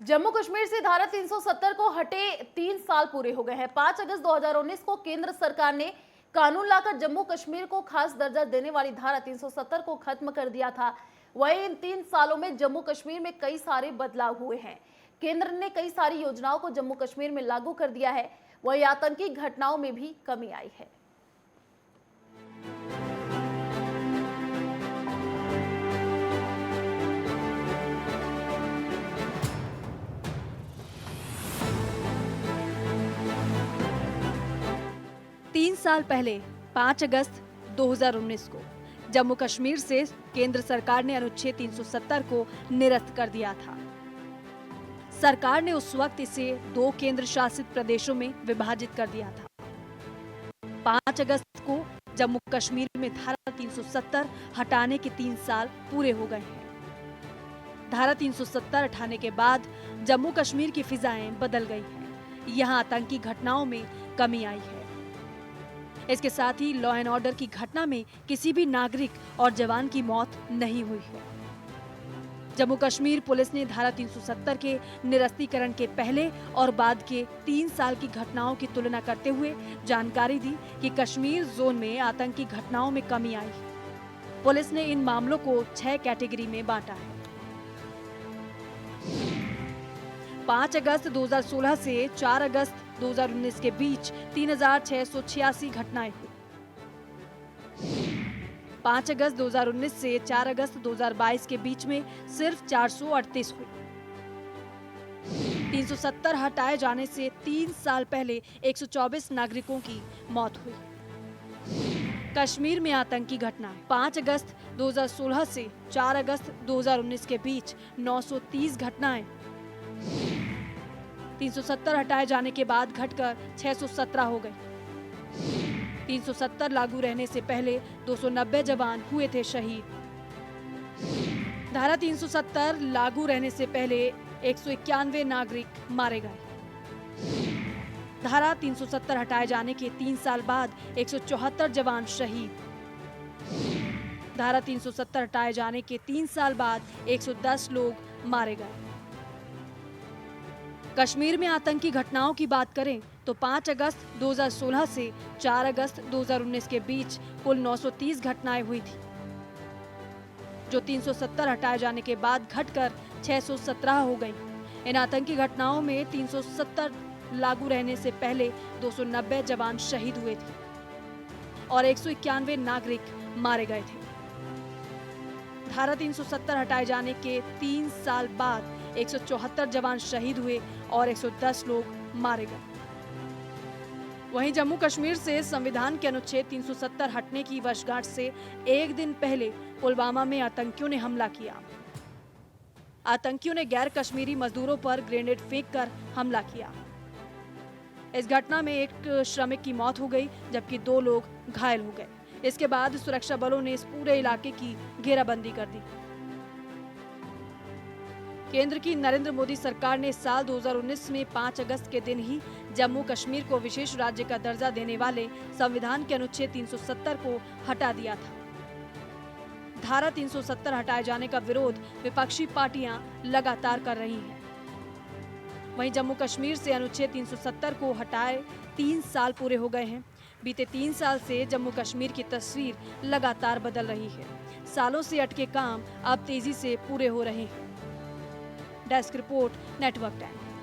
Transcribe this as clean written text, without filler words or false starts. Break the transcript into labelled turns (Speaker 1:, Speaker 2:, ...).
Speaker 1: जम्मू कश्मीर से धारा 370 को हटे 3 साल पूरे हो गए हैं। 5 अगस्त 2019 को केंद्र सरकार ने कानून लाकर जम्मू कश्मीर को खास दर्जा देने वाली धारा 370 को खत्म कर दिया था। वहीं इन 3 सालों में जम्मू कश्मीर में कई सारे बदलाव हुए हैं। केंद्र ने कई सारी योजनाओं को जम्मू कश्मीर में लागू कर दिया है। वहीं आतंकी घटनाओं में भी कमी आई है।
Speaker 2: 3 साल पहले 5 अगस्त 2019 को जम्मू कश्मीर से केंद्र सरकार ने अनुच्छेद 370 को निरस्त कर दिया था। सरकार ने उस वक्त इसे 2 केंद्र शासित प्रदेशों में विभाजित कर दिया था। 5 अगस्त को जम्मू कश्मीर में धारा 370 हटाने के 3 साल पूरे हो गए हैं। धारा 370 हटाने के बाद जम्मू कश्मीर की फिजाएं बदल गई हैं। यहाँ आतंकी घटनाओं में कमी आई है। इसके साथ ही लॉ एंड ऑर्डर की घटना में किसी भी नागरिक और जवान की मौत नहीं हुई है। जम्मू कश्मीर पुलिस ने धारा 370 के निरस्तीकरण के पहले और बाद के 3 साल की घटनाओं की तुलना करते हुए जानकारी दी कि कश्मीर जोन में आतंकी घटनाओं में कमी आई है। पुलिस ने इन मामलों को 6 कैटेगरी में बांटा है। 5 अगस्त 2016 से 4 अगस्त 2019 के बीच 3686 घटनाएं हुई। 5 अगस्त 2019 से 4 अगस्त 2022 के बीच में सिर्फ 438 हुई। 370 हटाए जाने से 3 साल पहले 124 नागरिकों की मौत हुई। कश्मीर में आतंकी घटनाएं 5 अगस्त 2016 से 4 अगस्त 2019 के बीच 930 घटनाएं। 370 हटाए जाने के बाद घटकर 617 हो गई। 370 लागू रहने से पहले 290 जवान हुए थे शहीद। धारा 370 लागू रहने से पहले 191 नागरिक मारे गए। धारा 370 हटाए जाने के 3 साल बाद 174 जवान शहीद। धारा 370 हटाए जाने के 3 साल बाद 110 लोग मारे गए। कश्मीर में आतंकी घटनाओं की बात करें तो 5 अगस्त 2016 से 4 अगस्त 2019 के बीच कुल 930 घटनाएं हुई थी, जो 370 हटाए जाने के बाद घटकर 617 हो गई। इन आतंकी घटनाओं में 370 लागू रहने से पहले 290 जवान शहीद हुए थे और 191 नागरिक मारे गए थे। धारा 370 हटाए जाने के 3 साल बाद 174 जवान शहीद हुए और 110 लोग मारे गए। वहीं जम्मू कश्मीर से संविधान के अनुच्छेद 370 हटने की वर्षगांठ से एक दिन पहले पुलवामा में आतंकियों ने हमला किया। आतंकियों ने गैर कश्मीरी मजदूरों पर ग्रेनेड फेंककर हमला किया। इस घटना में एक श्रमिक की मौत हो गई जबकि 2 लोग घायल हो गए। इसके बाद सुरक्षा बलों ने इस पूरे इलाके की घेराबंदी कर दी। केंद्र की नरेंद्र मोदी सरकार ने साल 2019 में 5 अगस्त के दिन ही जम्मू कश्मीर को विशेष राज्य का दर्जा देने वाले संविधान के अनुच्छेद 370 को हटा दिया था। धारा 370 हटाए जाने का विरोध विपक्षी पार्टियां लगातार कर रही हैं। वहीं जम्मू कश्मीर से अनुच्छेद 370 को हटाए 3 साल पूरे हो गए हैं। बीते 3 साल से जम्मू कश्मीर की तस्वीर लगातार बदल रही है। सालों से अटके काम अब तेजी से पूरे हो रहे हैं। Desk report, network 10।